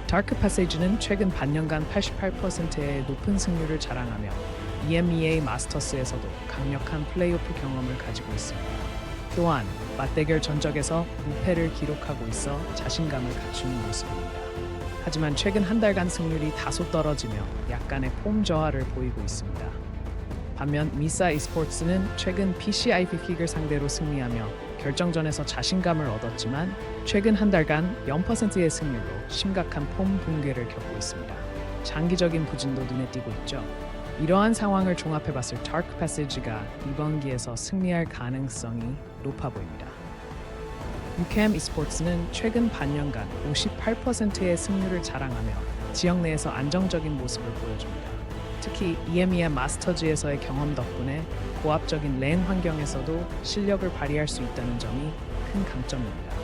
다크 패시지는 최근 반년간 88%의 높은 승률을 자랑하며 EMEA 마스터스에서도 강력한 플레이오프 경험을 가지고 있습니다. 또한 맞대결 전적에서 무패를 기록하고 있어 자신감을 갖춘 모습입니다. 하지만 최근 한 달간 승률이 다소 떨어지며 약간의 폼 저하를 보이고 있습니다. 반면 미사 e스포츠는 최근 PCIP를 상대로 승리하며 결정전에서 자신감을 얻었지만 최근 한 달간 0%의 승률로 심각한 폼 붕괴를 겪고 있습니다. 장기적인 부진도 눈에 띄고 있죠. 이러한 상황을 종합해봤을 다크 패시지가 이번 기에서 승리할 가능성이 높아 보입니다. UCAM e스포츠는 최근 반년간 58%의 승률을 자랑하며 지역 내에서 안정적인 모습을 보여줍니다. 특히 EMEA 마스터즈에서의 경험 덕분에 고압적인 랭 환경에서도 실력을 발휘할 수 있다는 점이 큰 강점입니다.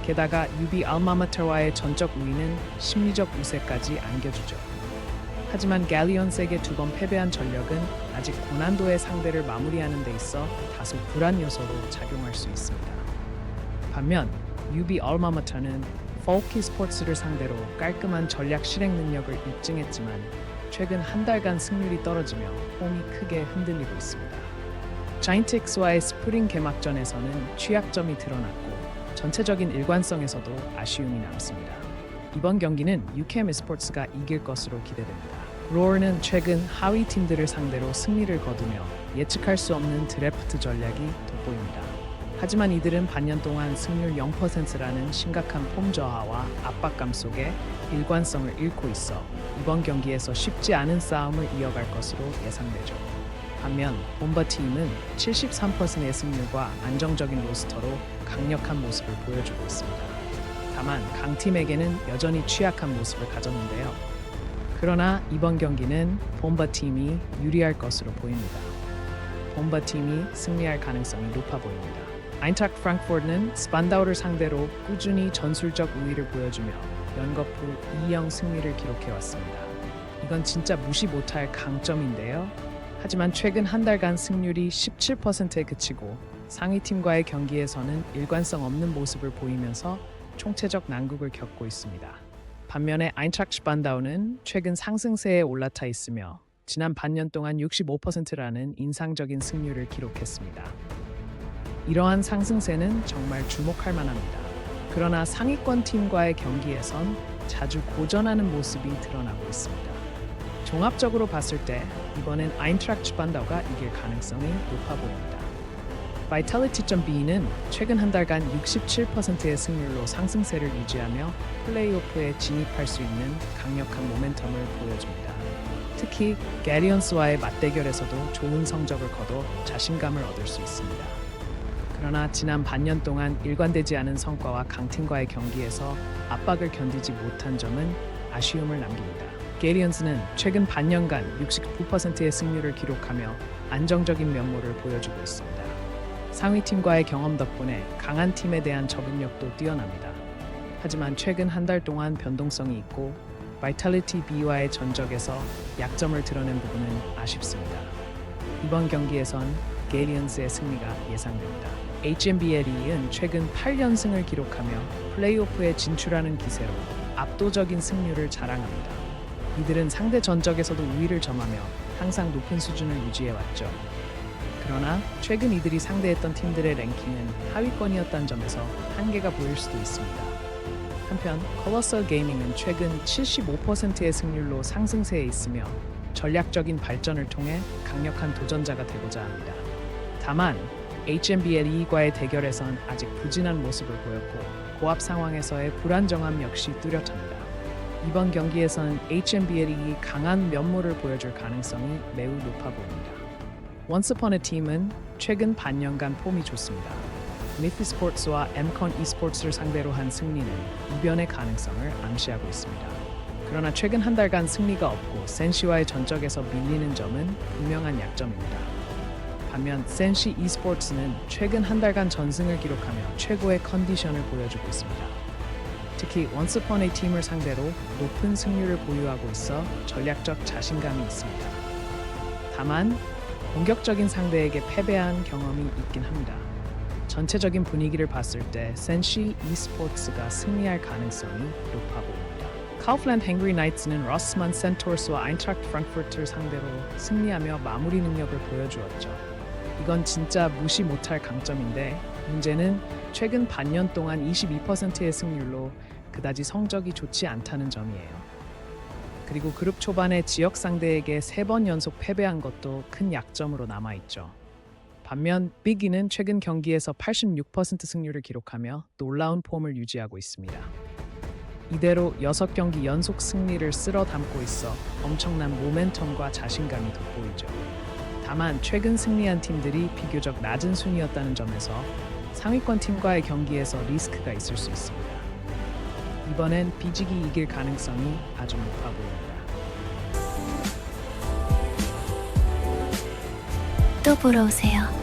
게다가 UB 알마마터와의 전적 우위는 심리적 우세까지 안겨주죠. 하지만 갈리언스에게 2번 패배한 전력은 아직 고난도의 상대를 마무리하는 데 있어 다소 불안 요소로 작용할 수 있습니다. 반면 UB 알마마터는 폴키 스포츠를 상대로 깔끔한 전략 실행 능력을 입증했지만 최근 한 달간 승률이 떨어지며 폼이 크게 흔들리고 있습니다. 자인틱스와의 스프링 개막전에서는 취약점이 드러났고 전체적인 일관성에서도 아쉬움이 남습니다. 이번 경기는 UCAM e스포츠가 이길 것으로 기대됩니다. 로어는 최근 하위 팀들을 상대로 승리를 거두며 예측할 수 없는 드래프트 전략이 돋보입니다. 하지만 이들은 반년 동안 승률 0%라는 심각한 폼 저하와 압박감 속에 일관성을 잃고 있어 이번 경기에서 쉽지 않은 싸움을 이어갈 것으로 예상되죠. 반면 봄바팀은 73%의 승률과 안정적인 로스터로 강력한 모습을 보여주고 있습니다. 다만 강팀에게는 여전히 취약한 모습을 가졌는데요. 그러나 이번 경기는 봄바팀이 유리할 것으로 보입니다. 봄바팀이 승리할 가능성이 높아 보입니다. 아인트라크트 프랑크푸르트는 스판다우를 상대로 꾸준히 전술적 우위를 보여주며 연거푸 2-0 승리를 기록해왔습니다. 이건 진짜 무시 못할 강점인데요. 하지만 최근 한 달간 승률이 17%에 그치고 상위팀과의 경기에서는 일관성 없는 모습을 보이면서 총체적 난국을 겪고 있습니다. 반면에 아인트라크트 스판다우는 최근 상승세에 올라타 있으며 지난 반년 동안 65%라는 인상적인 승률을 기록했습니다. 이러한 상승세는 정말 주목할 만합니다. 그러나 상위권 팀과의 경기에선 자주 고전하는 모습이 드러나고 있습니다. 종합적으로 봤을 때 이번엔 아인트라크트 스판다우가 이길 가능성이 높아 보입니다. Vitality.B는 최근 한 달간 67%의 승률로 상승세를 유지하며 플레이오프에 진입할 수 있는 강력한 모멘텀을 보여줍니다. 특히 갈리언스와의 맞대결에서도 좋은 성적을 거둬 자신감을 얻을 수 있습니다. 그러나 지난 반년 동안 일관되지 않은 성과와 강팀과의 경기에서 압박을 견디지 못한 점은 아쉬움을 남깁니다. 게리언스는 최근 반년간 69%의 승률을 기록하며 안정적인 면모를 보여주고 있습니다. 상위팀과의 경험 덕분에 강한 팀에 대한 적응력도 뛰어납니다. 하지만 최근 한 달 동안 변동성이 있고 바이탈리티 B와의 전적에서 약점을 드러낸 부분은 아쉽습니다. 이번 경기에선 게리언스의 승리가 예상됩니다. HMBLE는 최근 8연승을 기록하며 플레이오프에 진출하는 기세로 압도적인 승률을 자랑합니다. 이들은 상대 전적에서도 우위를 점하며 항상 높은 수준을 유지해왔죠. 그러나 최근 이들이 상대했던 팀들의 랭킹은 하위권이었다는 점에서 한계가 보일 수도 있습니다. 한편 콜로설 게이밍은 최근 75%의 승률로 상승세에 있으며 전략적인 발전을 통해 강력한 도전자가 되고자 합니다. 다만 HMBLE과의 대결에선 아직 부진한 모습을 보였고 고압 상황에서의 불안정함 역시 뚜렷합니다. 이번 경기에서는 HMBLE가 강한 면모를 보여줄 가능성이 매우 높아 보입니다. Once Upon a Team은 최근 반년간 폼이 좋습니다. 미피 스포츠와 엠컨 e스포츠를 상대로 한 승리는 이변의 가능성을 암시하고 있습니다. 그러나 최근 한 달간 승리가 없고 센시와의 전적에서 밀리는 점은 분명한 약점입니다. 반면 센시 e스포츠는 최근 한 달간 전승을 기록하며 최고의 컨디션을 보여주고 있습니다. 특히 Once Upon a Team을 상대로 높은 승률을 보유하고 있어 전략적 자신감이 있습니다. 다만 공격적인 상대에게 패배한 경험이 있긴 합니다. 전체적인 분위기를 봤을 때 센시 e스포츠가 승리할 가능성이 높아 보입니다. 카우플랜드 행그리 나이츠는 러스만 센토스와 아인트락트 프랑크푸르트를 상대로 승리하며 마무리 능력을 보여주었죠. 이건 진짜 무시 못할 강점인데 문제는 최근 반년 동안 22%의 승률로 그다지 성적이 좋지 않다는 점이에요. 그리고 그룹 초반에 지역 상대에게 3번 연속 패배한 것도 큰 약점으로 남아있죠. 반면 빅이는 최근 경기에서 86% 승률을 기록하며 놀라운 폼을 유지하고 있습니다. 이대로 6경기 연속 승리를 쓸어 담고 있어 엄청난 모멘텀과 자신감이 돋보이죠. 다만 최근 승리한 팀들이 비교적 낮은 순위였다는 점에서 상위권 팀과의 경기에서 리스크가 있을 수 있습니다. 이번엔 비직이 이길 가능성이 아주 높아 보입니다. 또 보러 오세요.